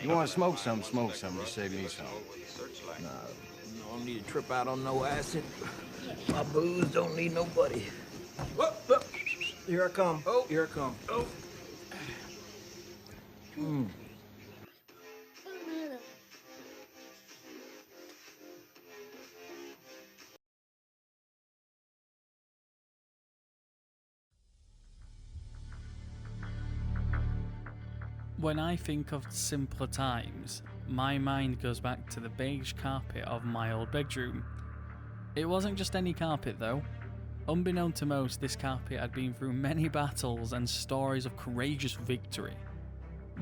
You want to smoke something, just save me some. Nah, I don't need to trip out on no acid. My booze don't need nobody. Whoop, whoop. Here I come. Oh. Here I come. Oh. When I think of simpler times, my mind goes back to the beige carpet of my old bedroom. It wasn't just any carpet though. Unbeknown to most, this carpet had been through many battles and stories of courageous victory.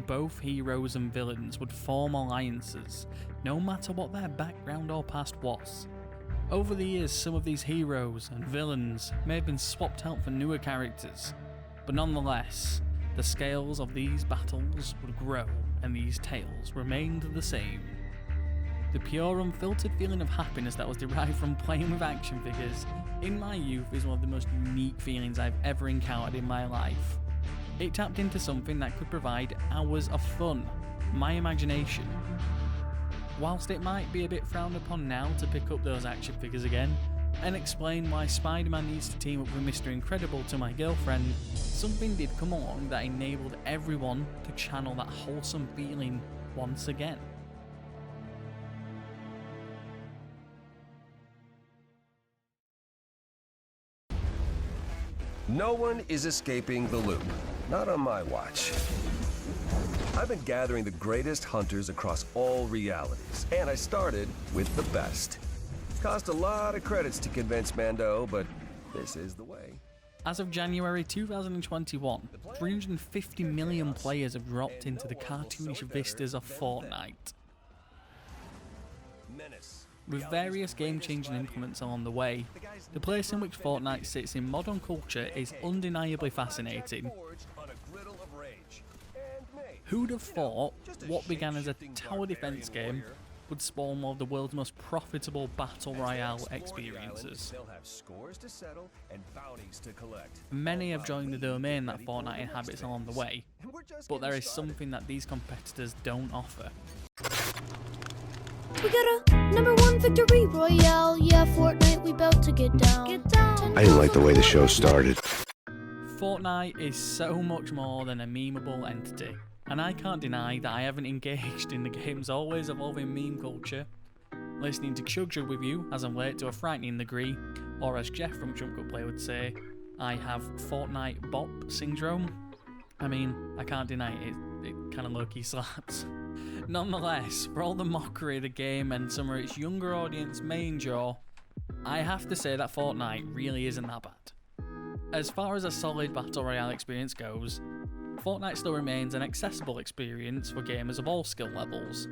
Both heroes and villains would form alliances, no matter what their background or past was. Over the years, some of these heroes and villains may have been swapped out for newer characters, but nonetheless, the scales of these battles would grow and these tales remained the same. The pure, unfiltered feeling of happiness that was derived from playing with action figures in my youth is one of the most unique feelings I've ever encountered in my life. It tapped into something that could provide hours of fun, my imagination. Whilst it might be a bit frowned upon now to pick up those action figures again, and explain why Spider-Man needs to team up with Mr. Incredible to my girlfriend, something did come along that enabled everyone to channel that wholesome feeling once again. No one is escaping the loop. Not on my watch. I've been gathering the greatest hunters across all realities, and I started with the best. Cost a lot of credits to convince Mando, but this is the way. As of January 2021, 350 million players have dropped into the cartoonish vistas of Fortnite. With various game-changing implements along the way, the place in which Fortnite sits in modern culture is undeniably fascinating. Who'd have thought what began as a tower defense game would spawn one of the world's most profitable battle royale experiences? Many have joined the domain that Fortnite inhabits along the way, but there is something that these competitors don't offer. We got a #1 victory royale. Yeah, Fortnite, we bout to get down. I didn't like the way the show started. Fortnite is so much more than a memeable entity, and I can't deny that I haven't engaged in the game's always evolving meme culture. Listening to Chug with you as I'm late to a frightening degree, or as Jeff from JumpCut Play would say, I have Fortnite bop syndrome. I mean, I can't deny it, it kind of low-key slaps. Nonetheless, for all the mockery of the game and some of its younger audience may endure, I have to say that Fortnite really isn't that bad. As far as a solid battle royale experience goes, Fortnite still remains an accessible experience for gamers of all skill levels.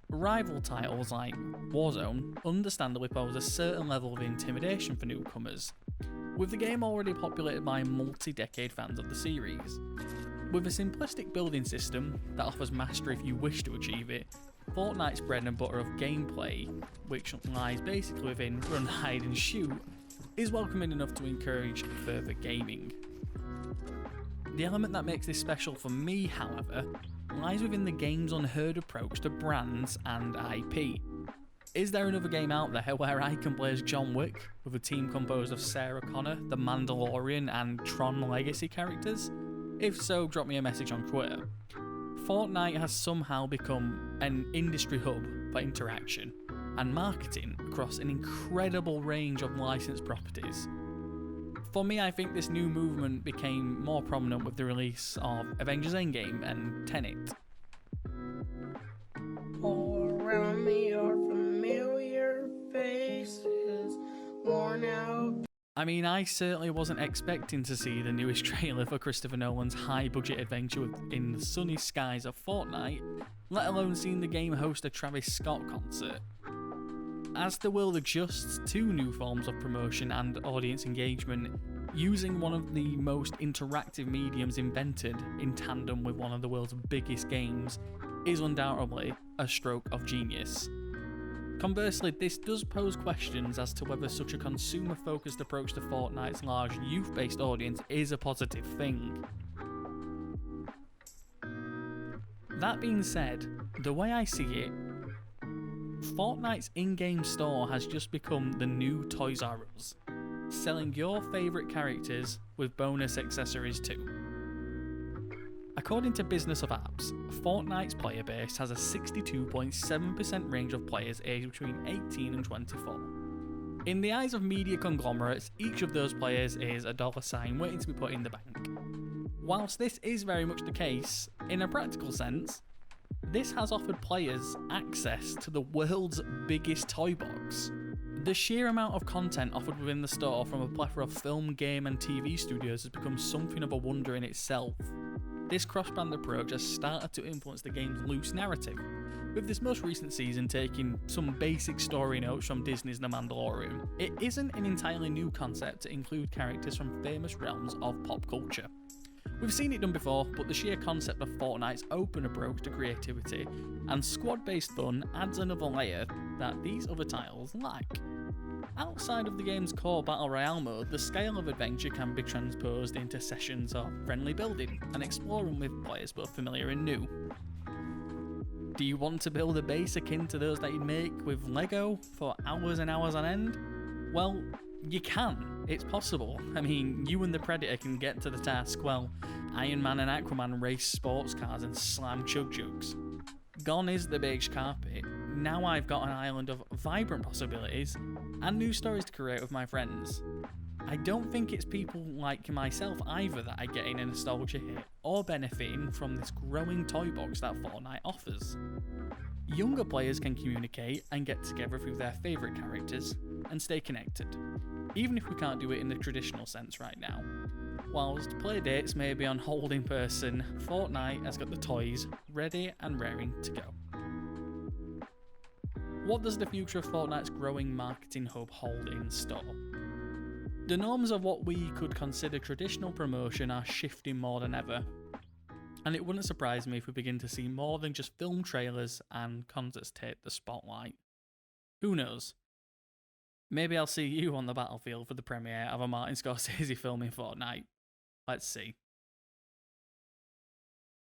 Rival titles like Warzone understandably pose a certain level of intimidation for newcomers, with the game already populated by multi-decade fans of the series. With a simplistic building system that offers mastery if you wish to achieve it, Fortnite's bread and butter of gameplay, which lies basically within run, hide and shoot, is welcoming enough to encourage further gaming. The element that makes this special for me, however, lies within the game's unheard approach to brands and IP. Is there another game out there where I can play as John Wick, with a team composed of Sarah Connor, the Mandalorian and Tron Legacy characters? If so, drop me a message on Twitter. Fortnite has somehow become an industry hub for interaction and marketing across an incredible range of licensed properties. For me, I think this new movement became more prominent with the release of Avengers Endgame and Tenet. All around me are familiar faces, worn out. I mean, I certainly wasn't expecting to see the newest trailer for Christopher Nolan's high-budget adventure in the sunny skies of Fortnite, let alone seeing the game host a Travis Scott concert. As the world adjusts to new forms of promotion and audience engagement, using one of the most interactive mediums invented in tandem with one of the world's biggest games is undoubtedly a stroke of genius. Conversely, this does pose questions as to whether such a consumer-focused approach to Fortnite's large youth-based audience is a positive thing. That being said, the way I see it, Fortnite's in-game store has just become the new Toys R Us, selling your favourite characters with bonus accessories too. According to Business of Apps, Fortnite's player base has a 62.7% range of players aged between 18 and 24. In the eyes of media conglomerates, each of those players is a dollar sign waiting to be put in the bank. Whilst this is very much the case, in a practical sense, this has offered players access to the world's biggest toy box. The sheer amount of content offered within the store from a plethora of film, game and TV studios has become something of a wonder in itself. This cross-brand approach has started to influence the game's loose narrative, with this most recent season taking some basic story notes from Disney's The Mandalorian. It isn't an entirely new concept to include characters from famous realms of pop culture. We've seen it done before, but the sheer concept of Fortnite's open approach to creativity and squad-based fun adds another layer that these other titles lack. Outside of the game's core Battle Royale mode, the scale of adventure can be transposed into sessions of friendly building and exploring with players both familiar and new. Do you want to build a base akin to those that you'd make with Lego for hours and hours on end? Well, you can. It's possible. I mean, you and the Predator can get to the task while Iron Man and Aquaman race sports cars and slam chug jugs. Gone is the beige carpet. Now I've got an island of vibrant possibilities and new stories to create with my friends. I don't think it's people like myself either that are getting a nostalgia hit or benefiting from this growing toy box that Fortnite offers. Younger players can communicate and get together through their favourite characters and stay connected, even if we can't do it in the traditional sense right now. Whilst play dates may be on hold in person, Fortnite has got the toys ready and raring to go. What does the future of Fortnite's growing marketing hub hold in store? The norms of what we could consider traditional promotion are shifting more than ever, and it wouldn't surprise me if we begin to see more than just film trailers and concerts take the spotlight. Who knows? Maybe I'll see you on the battlefield for the premiere of a Martin Scorsese film in Fortnite. Let's see.